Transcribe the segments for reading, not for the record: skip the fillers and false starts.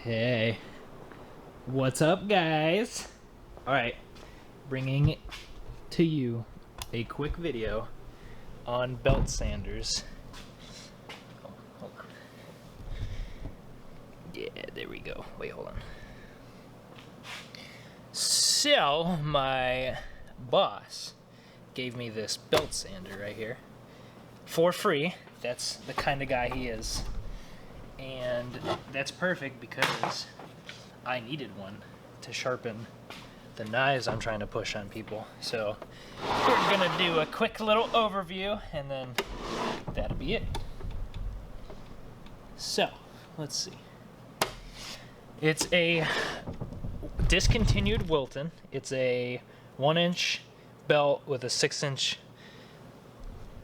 Hey, what's up, guys? Alright, bringing to you a quick video on belt sanders. Oh, hold on. Yeah, there we go. Wait, hold on. So, my boss gave me this belt sander right here for free. That's the kind of guy he is. And that's perfect because I needed one to sharpen the knives I'm trying to push on people. So we're gonna do a quick little overview and then that'll be it. So let's see. It's a discontinued Wilton. It's a 1-inch belt with a 6-inch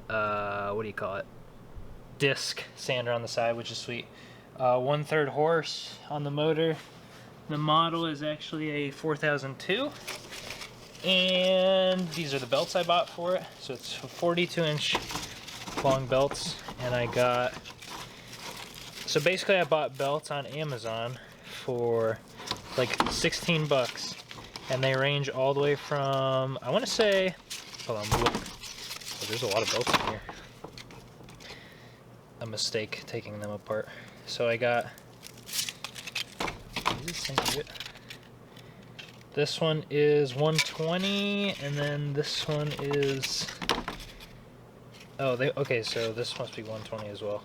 what do you call it, disc sander on the side, which is sweet. 1/3 horse on the motor. The model is actually a 4002, and these are the belts I bought for it. So it's 42-inch long belts, and I got, so basically I bought belts on Amazon for like 16 bucks, and they range all the way from, I want to say, hold on, look. Oh, there's a lot of belts in here. A mistake taking them apart. So I got, this one is 120, and then this one is, oh, okay, so this must be 120 as well.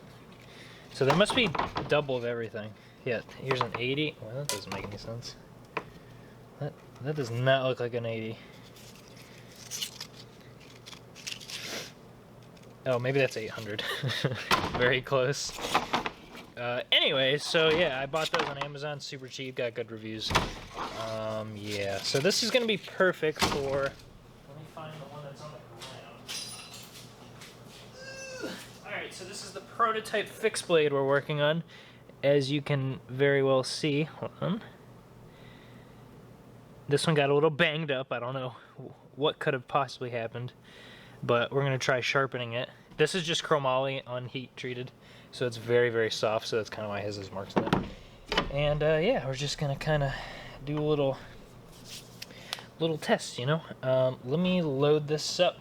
So there must be double of everything. Yeah, here's an 80. Well, that doesn't make any sense. That does not look like an 80. Oh, maybe that's 800. Very close. Anyway, so yeah, I bought those on Amazon, super cheap, got good reviews. Yeah, so this is gonna be perfect for, let me find the one that's on the ground. Alright, so this is the prototype fixed blade we're working on. As you can very well see, hold on. This one got a little banged up. I don't know what could have possibly happened, but we're gonna try sharpening it. This is just chromoly unheat treated, so it's very, very soft, so that's kind of why it has those marks in it. And yeah, we're just gonna kind of do a little test, you know? Let me load this up.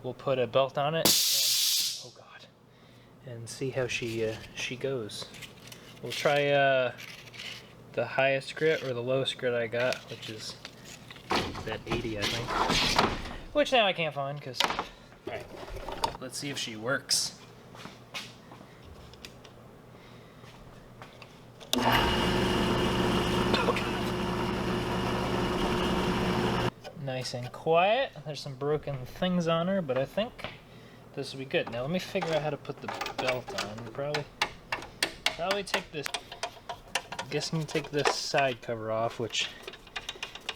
We'll put a belt on it, and, oh god, and see how she goes. We'll try the highest grit or the lowest grit I got, which is that 80, I think. Which now I can't find, because, alright, let's see if she works. Nice and quiet. There's some broken things on her, but I think this will be good. Now let me figure out how to put the belt on. Probably take this, I'm guessing take this side cover off, which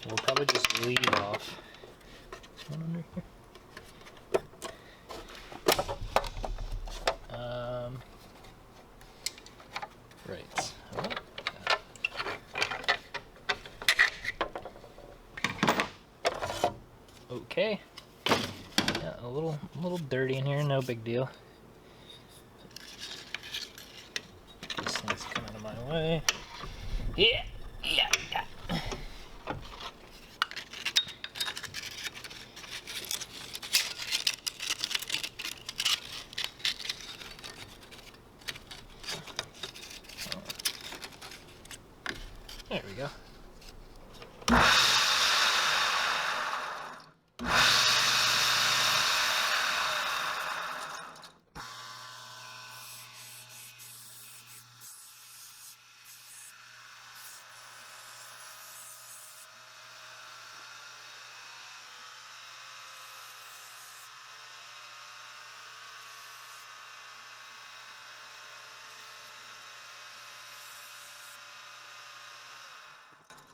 we'll probably just leave off. There's one under here. Right. Okay. Yeah, a little dirty in here, no big deal. These things come out of my way. Yeah. There we go.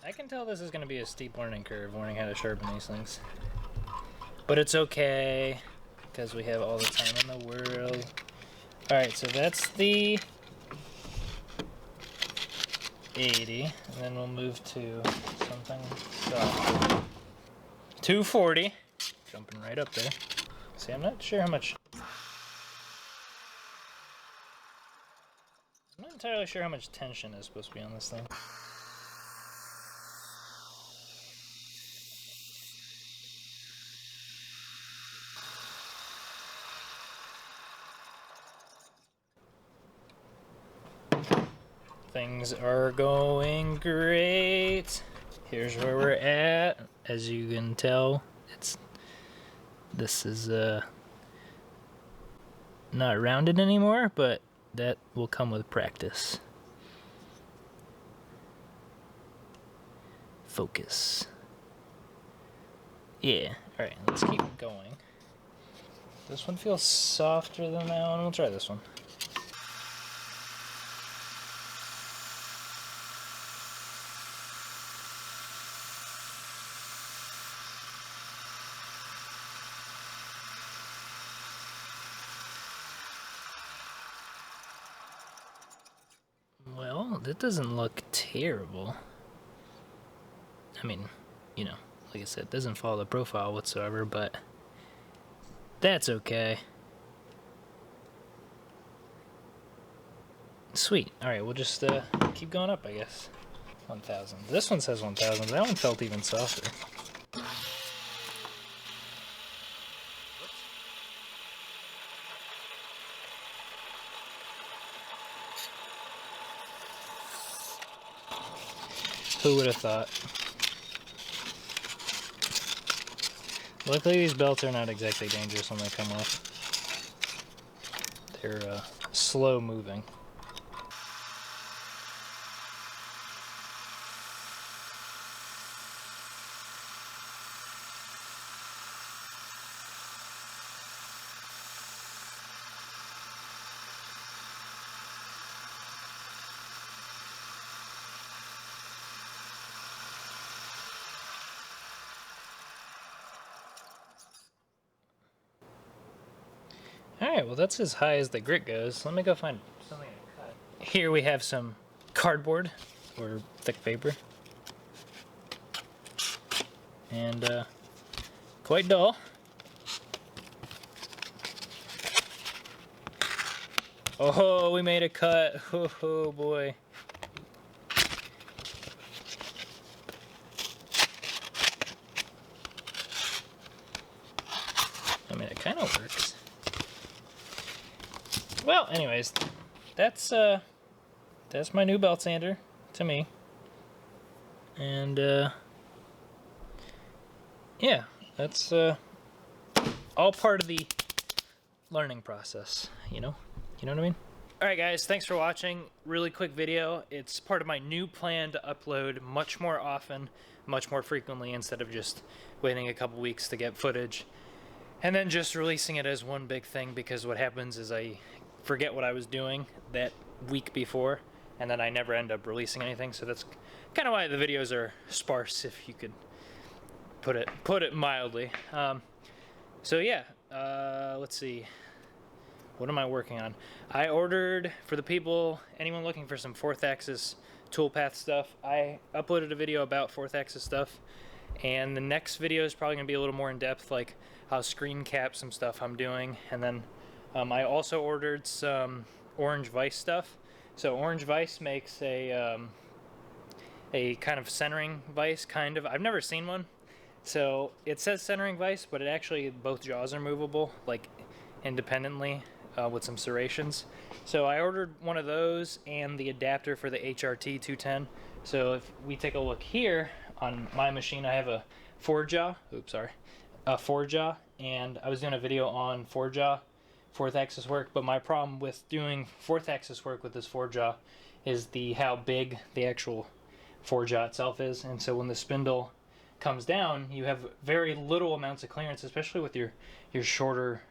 I can tell this is going to be a steep learning curve, learning how to sharpen these things. But it's okay, because we have all the time in the world. Alright, so that's the 80, and then we'll move to something soft. 240, jumping right up there. See, I'm not sure how much, I'm not entirely entirely sure how much tension is supposed to be on this thing. Things are going great. Here's where we're at. As you can tell, this is not rounded anymore, but that will come with practice. Focus. Yeah. All right, let's keep going. This one feels softer than that one. We'll try this one. Well, that doesn't look terrible. I mean, you know, like I said, it doesn't follow the profile whatsoever, but that's okay. Sweet. Alright, we'll just keep going up, I guess. 1,000. This one says 1,000. That one felt even softer. Who would have thought? Luckily these belts are not exactly dangerous when they come off. They're slow moving. Alright, well that's as high as the grit goes. Let me go find something to cut. Here we have some cardboard, or thick paper. And quite dull. Oh, we made a cut. Oh boy. I mean, it kind of works. Well, anyways, that's my new belt sander to me. And yeah, that's all part of the learning process, you know? You know what I mean? Alright guys, thanks for watching. Really quick video. It's part of my new plan to upload much more often, much more frequently, instead of just waiting a couple weeks to get footage. And then just releasing it as one big thing, because what happens is I forget what I was doing that week before, and then I never end up releasing anything. So that's kind of why the videos are sparse, if you could put it mildly. So yeah, let's see. What am I working on? I ordered, for the people, anyone looking for some 4th axis toolpath stuff, I uploaded a video about 4th axis stuff, and the next video is probably going to be a little more in depth, like I'll screen cap some stuff I'm doing. And then I also ordered some Orange Vice stuff. So Orange Vice makes a kind of centering vise, kind of. I've never seen one. So it says centering vise, but it actually, both jaws are movable, like independently, with some serrations. So I ordered one of those and the adapter for the HRT 210. So if we take a look here on my machine, I have a 4-jaw, a 4-jaw, and I was doing a video on 4-jaw 4th axis work, but my problem with doing 4th axis work with this 4-jaw is how big the actual 4-jaw itself is. And so when the spindle comes down, you have very little amounts of clearance, especially with your shorter,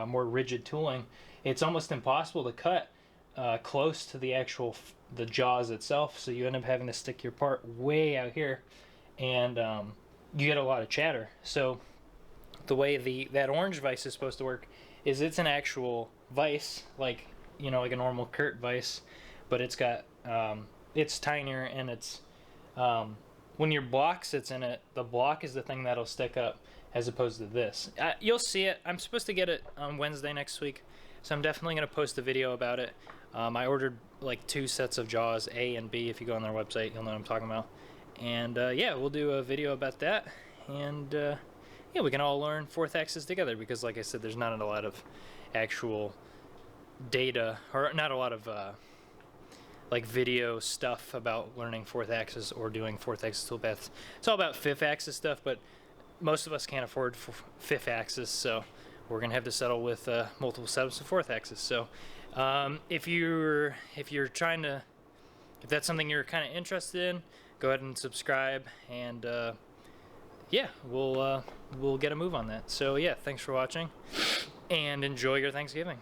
more rigid tooling. It's almost impossible to cut close to the jaws itself, so you end up having to stick your part way out here, and you get a lot of chatter. So the way that Orange Vice is supposed to work is it's an actual vise, like, you know, like a normal Kurt vise, but it's got it's tinier, and it's when your block sits in it, the block is the thing that'll stick up, as opposed to this. You'll see it. I'm supposed to get it on Wednesday next week, so I'm definitely going to post a video about it. I ordered like 2 sets of jaws, A and B. If you go on their website, you'll know what I'm talking about. And yeah, we'll do a video about that. And yeah, we can all learn 4th axis together, because like I said, there's not a lot of actual data, or not a lot of like video stuff about learning 4th axis or doing 4th axis toolpaths. It's all about 5th axis stuff, but most of us can't afford 5th axis, so we're gonna have to settle with multiple setups of 4th axis. So if you're trying to, if that's something you're kind of interested in, go ahead and subscribe, and yeah, we'll get a move on that. So yeah, thanks for watching, and enjoy your Thanksgiving.